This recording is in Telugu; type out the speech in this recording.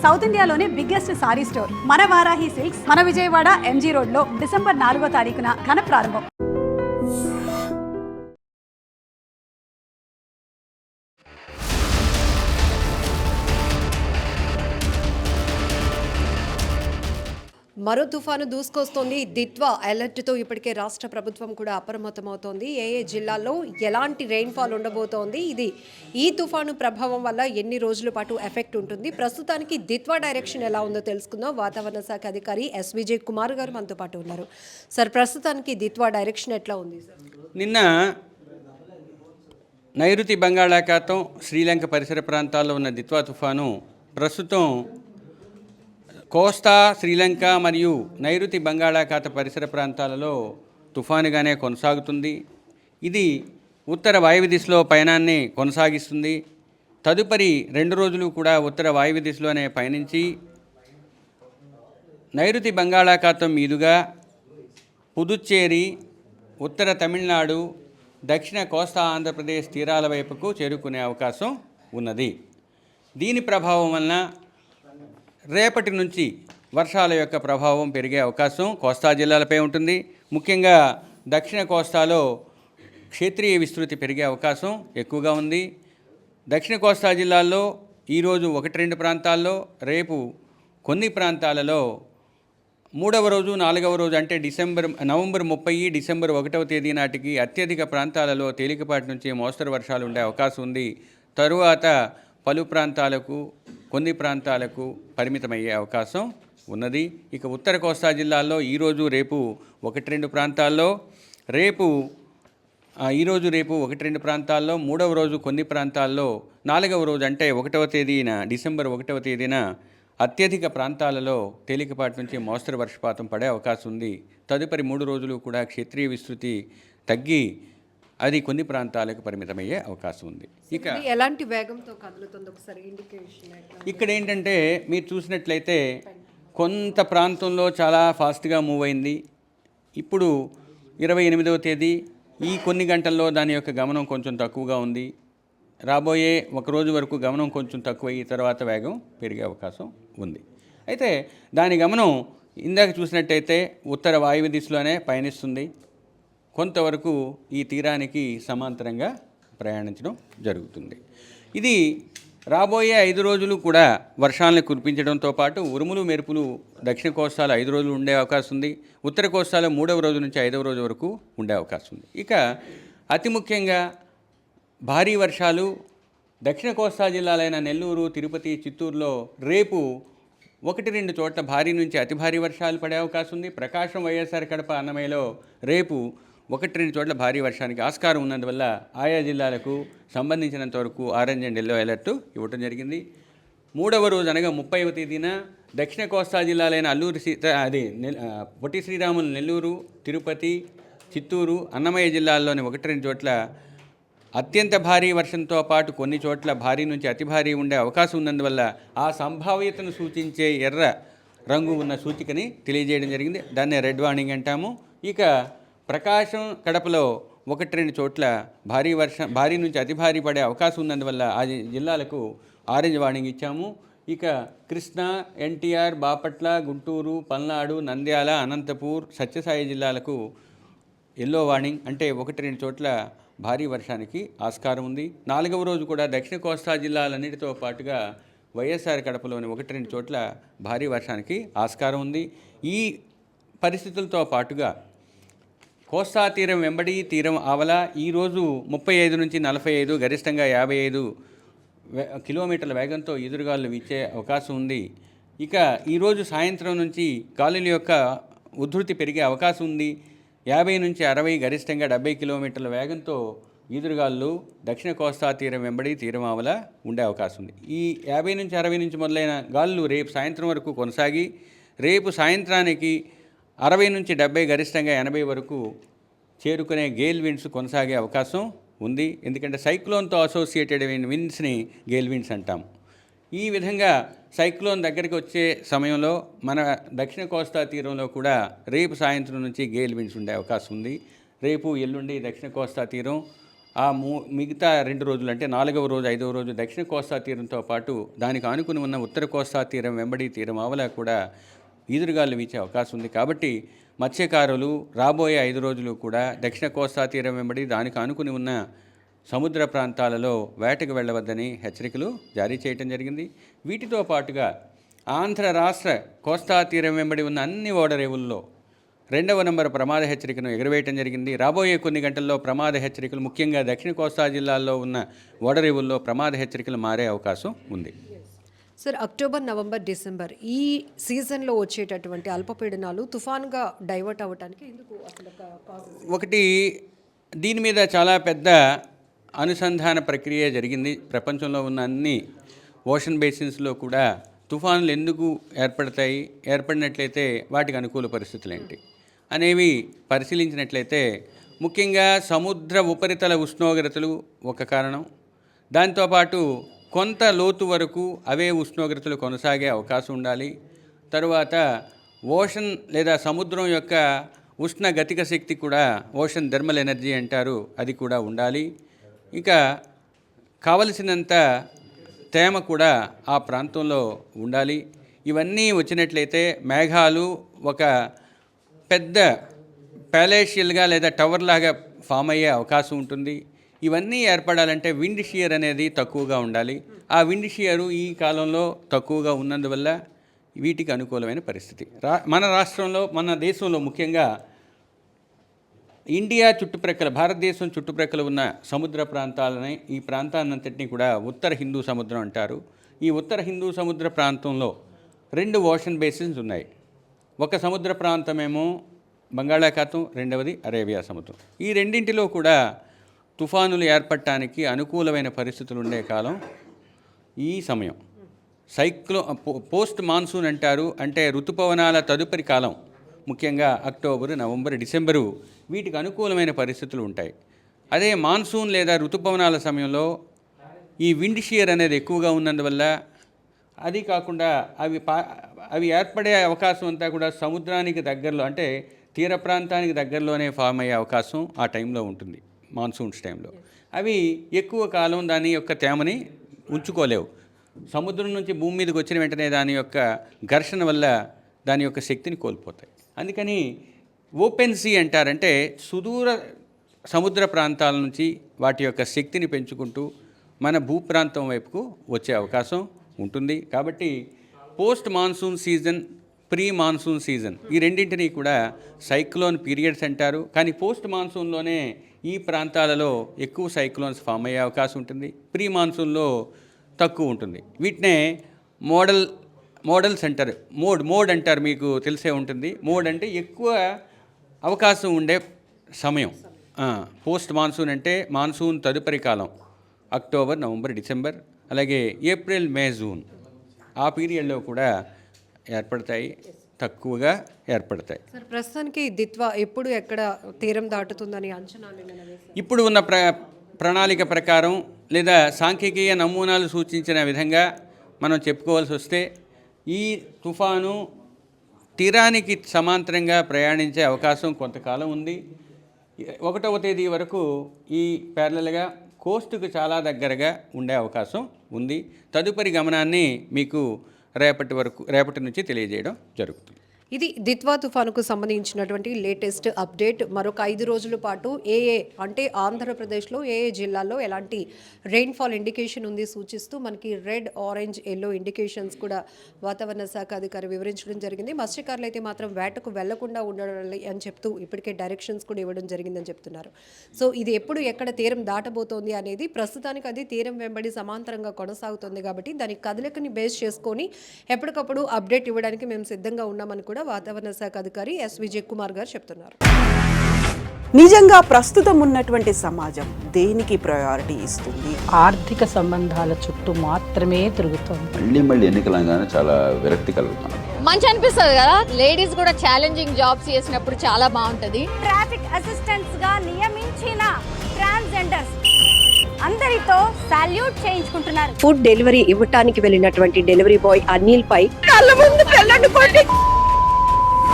సౌత్ ఇండియాలోనే బిగ్గెస్ట్ సారీ స్టోర్ మన వారాహి సిల్క్స్ మన విజయవాడ ఎంజీ రోడ్ లో డిసెంబర్ 4వ తారీఖున ఘన ప్రారంభం. మరో తుఫాను దూసుకొస్తోంది. దిత్వా అలర్ట్తో ఇప్పటికే రాష్ట్ర ప్రభుత్వం కూడా అప్రమత్తమవుతోంది. ఏ జిల్లాల్లో ఎలాంటి రెయిన్ఫాల్ ఉండబోతోంది, ఈ తుఫాను ప్రభావం వల్ల ఎన్ని రోజుల పాటు ఎఫెక్ట్ ఉంటుంది, ప్రస్తుతానికి దిత్వా డైరెక్షన్ ఎలా ఉందో తెలుసుకుందాం. వాతావరణ శాఖ అధికారి ఎస్విజే కుమార్ గారు మనతో పాటు ఉన్నారు. సార్, ప్రస్తుతానికి దిత్వా డైరెక్షన్ ఎట్లా ఉంది? నిన్న నైరుతి బంగాళాఖాతం శ్రీలంక పరిసర ప్రాంతాల్లో ఉన్న దిత్వా తుఫాను ప్రస్తుతం కోస్తా శ్రీలంక మరియు నైరుతి బంగాళాఖాత పరిసర ప్రాంతాలలో తుఫానుగానే కొనసాగుతుంది. ఇది ఉత్తర వాయువ్య దిశలో పయనాన్ని కొనసాగిస్తుంది. తదుపరి 2 రోజులు కూడా ఉత్తర వాయువ్య దిశలోనే పయనించి నైరుతి బంగాళాఖాతం మీదుగా పుదుచ్చేరి, ఉత్తర తమిళనాడు, దక్షిణ కోస్తా ఆంధ్రప్రదేశ్ తీరాల వైపుకు చేరుకునే అవకాశం ఉన్నది. దీని ప్రభావం వలన రేపటి నుంచి వర్షాల యొక్క ప్రభావం పెరిగే అవకాశం కోస్తా జిల్లాలపై ఉంటుంది. ముఖ్యంగా దక్షిణ కోస్తాలో క్షేత్రీయ విస్తృతి పెరిగే అవకాశం ఎక్కువగా ఉంది. దక్షిణ కోస్తా జిల్లాల్లో ఈరోజు 1-2 ప్రాంతాల్లో, రేపు కొన్ని ప్రాంతాలలో 3వ రోజు 4వ రోజు అంటే నవంబర్ 30, డిసెంబర్ 1వ తేదీ నాటికి అత్యధిక ప్రాంతాలలో తేలికపాటి నుంచి మోస్తరు వర్షాలు ఉండే అవకాశం ఉంది. తరువాత పలు ప్రాంతాలకు, కొన్ని ప్రాంతాలకు పరిమితమయ్యే అవకాశం ఉన్నది. ఇక ఉత్తర కోస్తా జిల్లాల్లో ఈరోజు రేపు 1-2 ప్రాంతాల్లో, ఈరోజు రేపు 1-2 ప్రాంతాల్లో, 3వ రోజు కొన్ని ప్రాంతాల్లో, 4వ రోజు అంటే 1వ తేదీన డిసెంబర్ 1వ తేదీన అత్యధిక ప్రాంతాలలో తేలికపాటి నుంచి మోస్తరు వర్షపాతం పడే అవకాశం ఉంది. తదుపరి 3 రోజులు కూడా క్షేత్రీయ విస్తృతి తగ్గి అది కొన్ని ప్రాంతాలకు పరిమితమయ్యే అవకాశం ఉంది. ఇక ఎలాంటి వేగంతో కదులుతుంది ఒకసారి ఇండికేషన్? ఇక్కడ ఏంటంటే మీరు చూసినట్లయితే కొంత ప్రాంతంలో చాలా ఫాస్ట్గా మూవ్ అయింది. ఇప్పుడు 28వ తేదీ ఈ కొన్ని గంటల్లో దాని యొక్క గమనం కొంచెం తక్కువగా ఉంది. రాబోయే 1 రోజు వరకు గమనం కొంచెం తక్కువయ్యి తర్వాత వేగం పెరిగే అవకాశం ఉంది. అయితే దాని గమనం ఇందాక చూసినట్టయితే ఉత్తర వాయువ్య దిశలోనే పయనిస్తుంది. కొంతవరకు ఈ తీరానికి సమాంతరంగా ప్రయాణించడం జరుగుతుంది. ఇది రాబోయే 5 రోజులు కూడా వర్షాలను కురిపించడంతో పాటు ఉరుములు మెరుపులు దక్షిణ కోస్తాలో 5 రోజులు ఉండే అవకాశం ఉంది. ఉత్తర కోస్తాలో 3వ రోజు నుంచి 5వ రోజు వరకు ఉండే అవకాశం ఉంది. ఇక అతి ముఖ్యంగా భారీ వర్షాలు దక్షిణ కోస్తా జిల్లాలైన నెల్లూరు, తిరుపతి, చిత్తూరులో రేపు 1-2 చోట్ల భారీ నుంచి అతి భారీ వర్షాలు పడే అవకాశం ఉంది. ప్రకాశం, వైఎస్ఆర్ కడప, అన్నమయ్యలో రేపు 1-2 చోట్ల భారీ వర్షానికి ఆస్కారం ఉన్నందువల్ల ఆయా జిల్లాలకు సంబంధించినంత వరకు ఆరెంజ్ అండ్ ఎల్లో అలర్ట్ ఇవ్వడం జరిగింది. 3వ రోజు అనగా 30వ తేదీన దక్షిణ కోస్తా జిల్లాలైన పొట్టి శ్రీరాములు, నెల్లూరు, తిరుపతి, చిత్తూరు, అన్నమయ్య జిల్లాల్లోని 1-2 చోట్ల అత్యంత భారీ వర్షంతో పాటు కొన్ని చోట్ల భారీ నుంచి అతి భారీ ఉండే అవకాశం ఉన్నందువల్ల ఆ సంభావ్యతను సూచించే ఎర్ర రంగు ఉన్న సూచికని తెలియజేయడం జరిగింది. దాన్నే రెడ్ వార్నింగ్ అంటాము. ఇక ప్రకాశం, కడపలో 1-2 చోట్ల భారీ నుంచి అతి భారీ పడే అవకాశం ఉన్నందువల్ల ఆ జిల్లాలకు ఆరెంజ్ వార్నింగ్ ఇచ్చాము. ఇక కృష్ణా, ఎన్టీఆర్, బాపట్ల, గుంటూరు, పల్నాడు, నంద్యాల, అనంతపూర్, సత్యసాయి జిల్లాలకు ఎల్లో వార్నింగ్ అంటే 1-2 చోట్ల భారీ వర్షానికి ఆస్కారం ఉంది. 4వ రోజు కూడా దక్షిణ కోస్తా జిల్లాలన్నిటితో పాటుగా వైఎస్ఆర్ కడపలోని 1-2 చోట్ల భారీ వర్షానికి ఆస్కారం ఉంది. ఈ పరిస్థితులతో పాటుగా కోస్తా తీరం వెంబడి తీరం ఆవల ఈరోజు 35 నుంచి 45, గరిష్టంగా 55 కిలోమీటర్ల వేగంతో ఎదురుగాలు వీచే అవకాశం ఉంది. ఇక ఈరోజు సాయంత్రం నుంచి గాలుల యొక్క ఉధృతి పెరిగే అవకాశం ఉంది. 50 నుంచి 60, గరిష్టంగా 70 కిలోమీటర్ల వేగంతో ఈదురుగాలు దక్షిణ కోస్తా తీరం వెంబడి తీరం ఆవల ఉండే అవకాశం ఉంది. ఈ 50 నుంచి 60 నుంచి మొదలైన గాలులు రేపు సాయంత్రం వరకు కొనసాగి రేపు సాయంత్రానికి 60 నుంచి 70, గరిష్టంగా 80 వరకు చేరుకునే గేల్ విండ్స్ కొనసాగే అవకాశం ఉంది. ఎందుకంటే సైక్లోన్తో అసోసియేటెడ్ విండ్స్ని గేల్ విండ్స్ అంటాం. ఈ విధంగా సైక్లోన్ దగ్గరికి వచ్చే సమయంలో మన దక్షిణ కోస్తా తీరంలో కూడా రేపు సాయంత్రం నుంచి గేల్ విండ్స్ ఉండే అవకాశం ఉంది. రేపు ఎల్లుండి దక్షిణ కోస్తా తీరం, మిగతా 2 రోజులు అంటే 4వ రోజు 5వ రోజు దక్షిణ కోస్తా తీరంతో పాటు దానికి ఆనుకుని ఉన్న ఉత్తర కోస్తా తీరం వెంబడి తీరం ఆవలా కూడా ఈదురుగాలు వీచే అవకాశం ఉంది. కాబట్టి మత్స్యకారులు రాబోయే 5 రోజులు కూడా దక్షిణ కోస్తా తీరం వెంబడి దానికి ఆనుకుని ఉన్న సముద్ర ప్రాంతాలలో వేటకు వెళ్ళవద్దని హెచ్చరికలు జారీ చేయడం జరిగింది. వీటితో పాటుగా ఆంధ్ర రాష్ట్ర కోస్తా తీరం వెంబడి ఉన్న అన్ని ఓడరేవుల్లో 2వ నంబర్ ప్రమాద హెచ్చరికను ఎగురవేయటం జరిగింది. రాబోయే కొన్ని గంటల్లో ప్రమాద హెచ్చరికలు ముఖ్యంగా దక్షిణ కోస్తా జిల్లాల్లో ఉన్న ఓడరేవుల్లో ప్రమాద హెచ్చరికలు మారే అవకాశం ఉంది. సార్, అక్టోబర్, నవంబర్, డిసెంబర్ ఈ సీజన్లో వచ్చేటటువంటి అల్పపీడనాలు తుఫాన్గా డైవర్ట్ అవ్వడానికి ఎందుకు అసలు ఒకటి, దీని మీద చాలా పెద్ద అనుసంధాన ప్రక్రియ జరిగింది. ప్రపంచంలో ఉన్న అన్ని ఓషన్ బేసిన్స్లో కూడా తుఫానులు ఎందుకు ఏర్పడతాయి, ఏర్పడినట్లయితే వాటికి అనుకూల పరిస్థితులు ఏంటి అనేవి పరిశీలించినట్లయితే ముఖ్యంగా సముద్ర ఉపరితల ఉష్ణోగ్రతలు ఒక కారణం. దాంతోపాటు కొంత లోతు వరకు అవే ఉష్ణోగ్రతలు కొనసాగే అవకాశం ఉండాలి. తరువాత ఓషన్ లేదా సముద్రం యొక్క ఉష్ణ గతిక శక్తి కూడా ఓషన్ థర్మల్ ఎనర్జీ అంటారు, అది కూడా ఉండాలి. ఇంకా కావలసినంత తేమ కూడా ఆ ప్రాంతంలో ఉండాలి. ఇవన్నీ వచ్చినట్లయితే మేఘాలు ఒక పెద్ద ప్యాలేషియల్గా లేదా టవర్ లాగా ఫామ్ అయ్యే అవకాశం ఉంటుంది. ఇవన్నీ ఏర్పడాలంటే విండ్ షియర్ అనేది తక్కువగా ఉండాలి. ఆ విండ్ షియరు ఈ కాలంలో తక్కువగా ఉన్నందువల్ల వీటికి అనుకూలమైన పరిస్థితి. మన రాష్ట్రంలో, మన దేశంలో ముఖ్యంగా ఇండియా చుట్టుప్రక్కల, భారతదేశం చుట్టుప్రక్కల ఉన్న సముద్ర ప్రాంతాలని, ఈ ప్రాంతాన్నంతటినీ కూడా ఉత్తర హిందూ సముద్రం అంటారు. ఈ ఉత్తర హిందూ సముద్ర ప్రాంతంలో 2 ఓషన్ బేసిన్స్ ఉన్నాయి. ఒక సముద్ర ప్రాంతమేమో బంగాళాఖాతం, రెండవది అరేబియా సముద్రం. ఈ రెండింటిలో కూడా తుఫానులు ఏర్పడటానికి అనుకూలమైన పరిస్థితులు ఉండే కాలం ఈ సమయం. పోస్ట్ మాన్సూన్ అంటారు, అంటే ఋతుపవనాల తదుపరి కాలం. ముఖ్యంగా అక్టోబరు, నవంబర్, డిసెంబరు వీటికి అనుకూలమైన పరిస్థితులు ఉంటాయి. అదే మాన్సూన్ లేదా ఋతుపవనాల సమయంలో ఈ విండ్ షియర్ అనేది ఎక్కువగా ఉన్నందువల్ల, అది కాకుండా అవి ఏర్పడే అవకాశం అంతా కూడా సముద్రానికి దగ్గరలో, అంటే తీర ప్రాంతానికి దగ్గరలోనే ఫామ్ అయ్యే అవకాశం ఆ టైంలో ఉంటుంది, మాన్సూన్స్ టైంలో. అవి ఎక్కువ కాలం దాని యొక్క తేమని ఉంచుకోలేవు. సముద్రం నుంచి భూమి మీదకి వచ్చిన వెంటనే దాని యొక్క ఘర్షణ వల్ల దాని యొక్క శక్తిని కోల్పోతాయి. అందుకని ఓపెన్ సీ అంటారంటే సుదూర సముద్ర ప్రాంతాల నుంచి వాటి యొక్క శక్తిని పెంచుకుంటూ మన భూప్రాంతం వైపుకు వచ్చే అవకాశం ఉంటుంది. కాబట్టి post monsoon season, pre monsoon season, ఈ రెండింటినీ కూడా సైక్లోన్ పీరియడ్స్ అంటారు. కానీ పోస్ట్ మాన్సూన్లోనే ఈ ప్రాంతాలలో ఎక్కువ సైక్లోన్స్ ఫామ్ అయ్యే అవకాశం ఉంటుంది. ప్రీ మాన్సూన్లో తక్కువ ఉంటుంది. వీటినే మోడల్స్ అంటారు. మోడ్ అంటారు, మీకు తెలిసే ఉంటుంది. మోడ్ అంటే ఎక్కువ అవకాశం ఉండే సమయం. పోస్ట్ మాన్సూన్ అంటే మాన్సూన్ తదుపరి కాలం, అక్టోబర్, నవంబర్, డిసెంబర్, అలాగే ఏప్రిల్, మే, జూన్, ఆ పీరియడ్లో కూడా ఏర్పడతాయి, తక్కువగా ఏర్పడతాయి. సార్, ప్రస్తుతానికి దిత్వా ఎప్పుడు ఎక్కడ తీరం దాటుతుందని అంచనాలు? ఇప్పుడు ఉన్న ప్రణాళిక ప్రకారం లేదా సాంఖ్యికీయ నమూనాలు సూచించిన విధంగా మనం చెప్పుకోవాల్సి వస్తే ఈ తుఫాను తీరానికి సమాంతరంగా ప్రయాణించే అవకాశం కొంతకాలం ఉంది. 1వ తేదీ వరకు ఈ ప్యారలల్గా కోస్టుకు చాలా దగ్గరగా ఉండే అవకాశం ఉంది. తదుపరి గమనాన్ని మీకు రేపటి నుంచి తెలియజేయడం జరుగుతుంది. ఇది దిత్వా తుఫానుకు సంబంధించినటువంటి లేటెస్ట్ అప్డేట్. మరొక 5 రోజుల పాటు అంటే ఆంధ్రప్రదేశ్లో ఏ జిల్లాల్లో ఎలాంటి రెయిన్ఫాల్ ఇండికేషన్ ఉంది సూచిస్తూ మనకి రెడ్, ఆరెంజ్, ఎల్లో ఇండికేషన్స్ కూడా వాతావరణ శాఖ అధికారి వివరించడం జరిగింది. మత్స్యకారులు అయితే మాత్రం వేటకు వెళ్లకుండా ఉండాలి అని చెప్తూ ఇప్పటికే డైరెక్షన్స్ కూడా ఇవ్వడం జరిగిందని చెప్తున్నారు. సో ఇది ఎప్పుడు ఎక్కడ తీరం దాటబోతోంది అనేది ప్రస్తుతానికి అది తీరం వెంబడి సమాంతరంగా కొనసాగుతుంది. కాబట్టి దాని కదలికని బేస్ చేసుకొని ఎప్పటికప్పుడు అప్డేట్ ఇవ్వడానికి మేము సిద్ధంగా ఉన్నామని కూడా వాతావరణ శాఖ అధికారి ఎస్ విజయ్ కుమార్ గారు చెప్తున్నారు. నిజంగా ప్రస్తుతం ఉన్నటువంటి సమాజం దేనికి ప్రయారిటీ ఇస్తుంది? ఆర్థిక సంబంధాల చుట్టూ మాత్రమే తిరుగుతుంది. మళ్ళీ ఎన్నికలంగానే చాలా విరక్తి కలుగుతున్నాం. మంచి అనిపిస్తుంది కదా, లేడీస్ కూడా ఛాలెంజింగ్ జాబ్స్ చేసినప్పుడు చాలా బాగుంటది. ట్రాఫిక్ అసిస్టెంట్స్ గా నియమించిన ట్రాన్స్జెండర్స్ అందరితో సాల్యూట్ చేయించుకుంటున్నారు. ఫుడ్ డెలివరీ ఇవ్వటానికి వెళ్ళినటువంటి డెలివరీ బాయ్ అనిల్ పై కళ్ళ ముందు